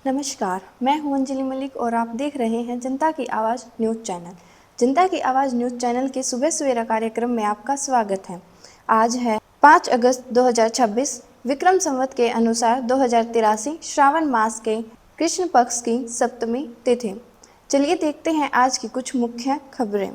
नमस्कार, मैं हूं अंजलि मलिक और आप देख रहे हैं जनता की आवाज़ न्यूज़ चैनल। जनता की आवाज़ न्यूज़ चैनल के सुबह सवेरा कार्यक्रम में आपका स्वागत है। आज है 5 अगस्त 2026, विक्रम संवत के अनुसार 2083 श्रावण मास के कृष्ण पक्ष की सप्तमी तिथि। चलिए देखते हैं आज की कुछ मुख्य खबरें।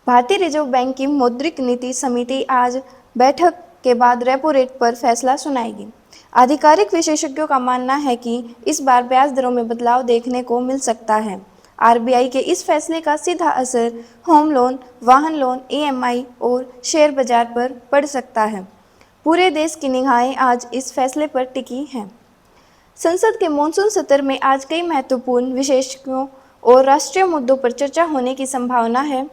भारतीय रिजर्व बैंक की मौद्रिक नीति समिति आज बैठक के बाद रेपो रेट पर फैसला सुनाएगी। आधिकारिक विशेषज्ञों का मानना है कि इस बार ब्याज दरों में बदलाव देखने को मिल सकता है। आरबीआई के इस फैसले का सीधा असर होम लोन, वाहन लोन, ईएमआई और शेयर बाजार पर पड़ सकता है। पूरे देश की निगाहें आज इस फैसले पर टिकी हैं। संसद के मॉनसून सत्र में आज कई महत्वपूर्ण विषयों और राष्ट्रीय मुद्दों पर चर्चा होने की संभावना है।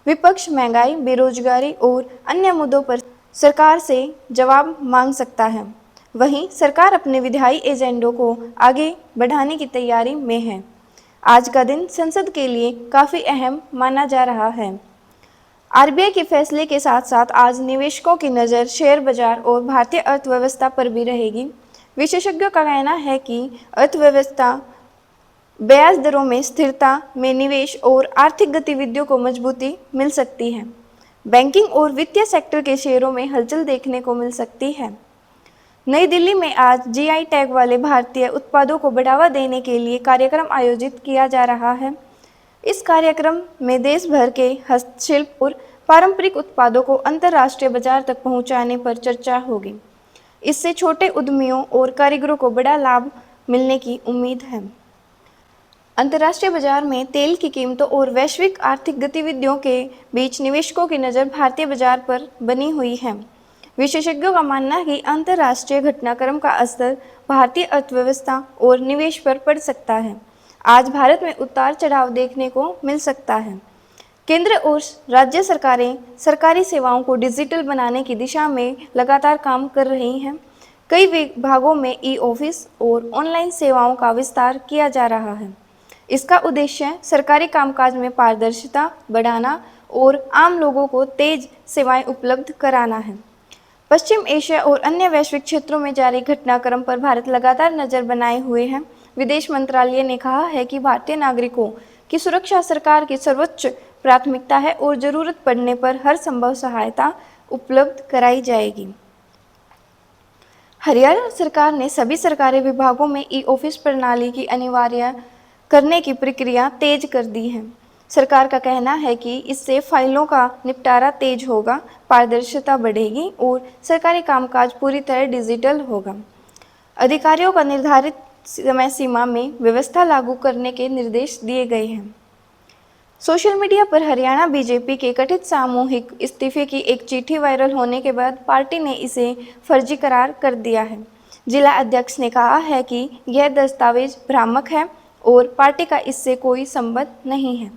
विपक्ष महंगाई, बेरोजगारी और अन्य मुद्दों पर सरकार से जवाब मांग सकता है। वहीं सरकार अपने विधायी एजेंडों को आगे बढ़ाने की तैयारी में है। आज का दिन संसद के लिए काफ़ी अहम माना जा रहा है। आरबीआई के फैसले के साथ साथ आज निवेशकों की नज़र शेयर बाजार और भारतीय अर्थव्यवस्था पर भी रहेगी। विशेषज्ञों का कहना है कि अर्थव्यवस्था, ब्याज दरों में स्थिरता में निवेश और आर्थिक गतिविधियों को मजबूती मिल सकती है। बैंकिंग और वित्तीय सेक्टर के शेयरों में हलचल देखने को मिल सकती है। नई दिल्ली में आज जीआई टैग वाले भारतीय उत्पादों को बढ़ावा देने के लिए कार्यक्रम आयोजित किया जा रहा है। इस कार्यक्रम में देश भर के हस्तशिल्प और पारंपरिक उत्पादों को अंतर्राष्ट्रीय बाजार तक पहुंचाने पर चर्चा होगी। इससे छोटे उद्यमियों और कारीगरों को बड़ा लाभ मिलने की उम्मीद है। अंतर्राष्ट्रीय बाजार में तेल की कीमतों और वैश्विक आर्थिक गतिविधियों के बीच निवेशकों की नज़र भारतीय बाजार पर बनी हुई है। विशेषज्ञों का मानना है कि अंतर्राष्ट्रीय घटनाक्रम का असर भारतीय अर्थव्यवस्था और निवेश पर पड़ सकता है। आज भारत में उतार चढ़ाव देखने को मिल सकता है। केंद्र और राज्य सरकारें सरकारी सेवाओं को डिजिटल बनाने की दिशा में लगातार काम कर रही हैं। कई विभागों में ई ऑफिस और ऑनलाइन सेवाओं का विस्तार किया जा रहा है। इसका उद्देश्य सरकारी कामकाज में पारदर्शिता बढ़ाना और आम लोगों को तेज सेवाएं उपलब्ध कराना है। पश्चिम एशिया और अन्य वैश्विक क्षेत्रों में जारी घटनाक्रम पर भारत लगातार नज़र बनाए हुए है। विदेश मंत्रालय ने कहा है कि भारतीय नागरिकों की सुरक्षा सरकार की सर्वोच्च प्राथमिकता है और जरूरत पड़ने पर हर संभव सहायता उपलब्ध कराई जाएगी। हरियाणा सरकार ने सभी सरकारी विभागों में ई ऑफिस प्रणाली की अनिवार्य करने की प्रक्रिया तेज कर दी है। सरकार का कहना है कि इससे फाइलों का निपटारा तेज होगा, पारदर्शिता बढ़ेगी और सरकारी कामकाज पूरी तरह डिजिटल होगा। अधिकारियों का निर्धारित समय सीमा में व्यवस्था लागू करने के निर्देश दिए गए हैं। सोशल मीडिया पर हरियाणा बीजेपी के कथित सामूहिक इस्तीफे की एक चिट्ठी वायरल होने के बाद पार्टी ने इसे फर्जी करार कर दिया है। जिला अध्यक्ष ने कहा है कि यह दस्तावेज भ्रामक है और पार्टी का इससे कोई संबंध नहीं है।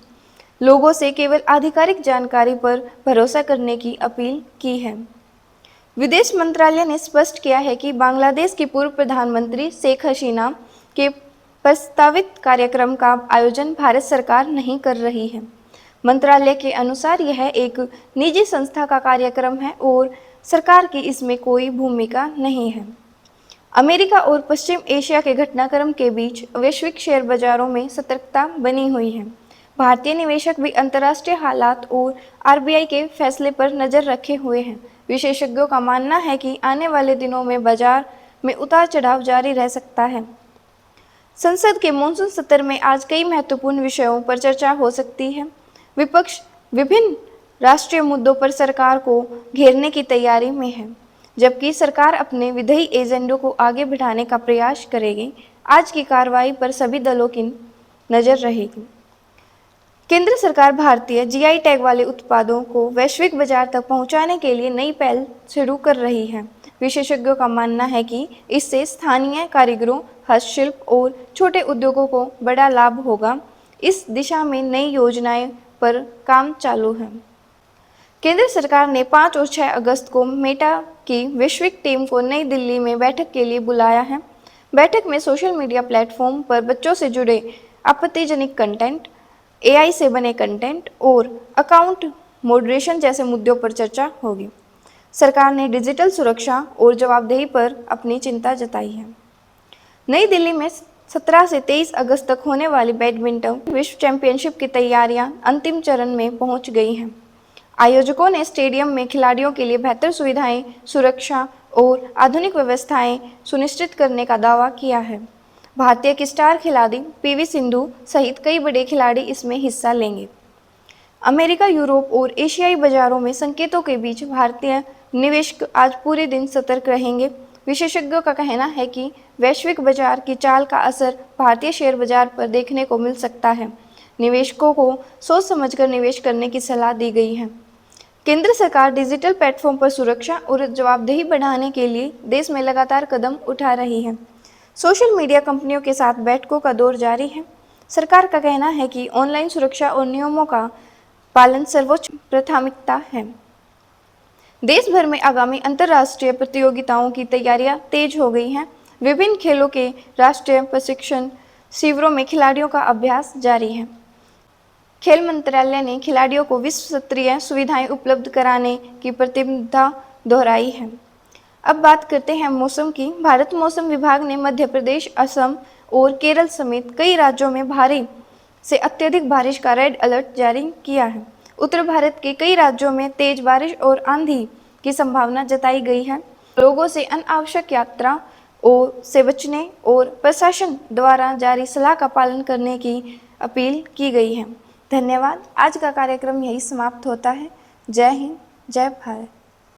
लोगों से केवल आधिकारिक जानकारी पर भरोसा करने की अपील की है। विदेश मंत्रालय ने स्पष्ट किया है कि बांग्लादेश की पूर्व प्रधानमंत्री शेख हसीना के प्रस्तावित कार्यक्रम का आयोजन भारत सरकार नहीं कर रही है। मंत्रालय के अनुसार यह एक निजी संस्था का कार्यक्रम है और सरकार की इसमें कोई भूमिका नहीं है। अमेरिका और पश्चिम एशिया के घटनाक्रम के बीच वैश्विक शेयर बाजारों में सतर्कता बनी हुई है। भारतीय निवेशक भी अंतर्राष्ट्रीय हालात और आरबीआई के फैसले पर नज़र रखे हुए हैं। विशेषज्ञों का मानना है कि आने वाले दिनों में बाजार में उतार चढ़ाव जारी रह सकता है। संसद के मॉनसून सत्र में आज कई महत्वपूर्ण विषयों पर चर्चा हो सकती है। विपक्ष विभिन्न राष्ट्रीय मुद्दों पर सरकार को घेरने की तैयारी में है, जबकि सरकार अपने विधायी एजेंडों को आगे बढ़ाने का प्रयास करेगी। आज की कार्रवाई पर सभी दलों की नज़र रहेगी। केंद्र सरकार भारतीय जीआई टैग वाले उत्पादों को वैश्विक बाजार तक पहुंचाने के लिए नई पहल शुरू कर रही है। विशेषज्ञों का मानना है कि इससे स्थानीय कारीगरों, हस्तशिल्प और छोटे उद्योगों को बड़ा लाभ होगा। इस दिशा में नई योजनाएं पर काम चालू है। केंद्र सरकार ने 5 और 6 अगस्त को मेटा की वैश्विक टीम को नई दिल्ली में बैठक के लिए बुलाया है। बैठक में सोशल मीडिया प्लेटफॉर्म पर बच्चों से जुड़े आपत्तिजनक कंटेंट, एआई से बने कंटेंट और अकाउंट मॉडरेशन जैसे मुद्दों पर चर्चा होगी। सरकार ने डिजिटल सुरक्षा और जवाबदेही पर अपनी चिंता जताई है। नई दिल्ली में 17 से 23 अगस्त तक होने वाली बैडमिंटन विश्व चैंपियनशिप की तैयारियां अंतिम चरण में पहुंच गई हैं। आयोजकों ने स्टेडियम में खिलाड़ियों के लिए बेहतर सुविधाएं, सुरक्षा और आधुनिक व्यवस्थाएं सुनिश्चित करने का दावा किया है। भारतीय की स्टार खिलाड़ी पीवी सिंधु सहित कई बड़े खिलाड़ी इसमें हिस्सा लेंगे। अमेरिका, यूरोप और एशियाई बाजारों में संकेतों के बीच भारतीय निवेशक आज पूरे दिन सतर्क रहेंगे। विशेषज्ञों का कहना है कि वैश्विक बाजार की चाल का असर भारतीय शेयर बाजार पर देखने को मिल सकता है। निवेशकों को सोच समझकर निवेश करने की सलाह दी गई है। केंद्र सरकार डिजिटल प्लेटफॉर्म पर सुरक्षा और जवाबदेही बढ़ाने के लिए देश में लगातार कदम उठा रही है। सोशल मीडिया कंपनियों के साथ बैठकों का दौर जारी है। सरकार का कहना है कि ऑनलाइन सुरक्षा और नियमों का पालन सर्वोच्च प्राथमिकता है। देश भर में आगामी अंतर्राष्ट्रीय प्रतियोगिताओं की तैयारियां तेज हो गई हैं। विभिन्न खेलों के राष्ट्रीय प्रशिक्षण शिविरों में खिलाड़ियों का अभ्यास जारी है। खेल मंत्रालय ने खिलाड़ियों को विश्व स्तरीय सुविधाएं उपलब्ध कराने की प्रतिबद्धता दोहराई है। अब बात करते हैं मौसम की। भारत मौसम विभाग ने मध्य प्रदेश, असम और केरल समेत कई राज्यों में भारी से अत्यधिक बारिश का रेड अलर्ट जारी किया है। उत्तर भारत के कई राज्यों में तेज बारिश और आंधी की संभावना जताई गई है। लोगों से अनावश्यक यात्रा से बचने और प्रशासन द्वारा जारी सलाह का पालन करने की अपील की गई है। धन्यवाद। आज का कार्यक्रम यही समाप्त होता है। जय हिंद, जय भारत।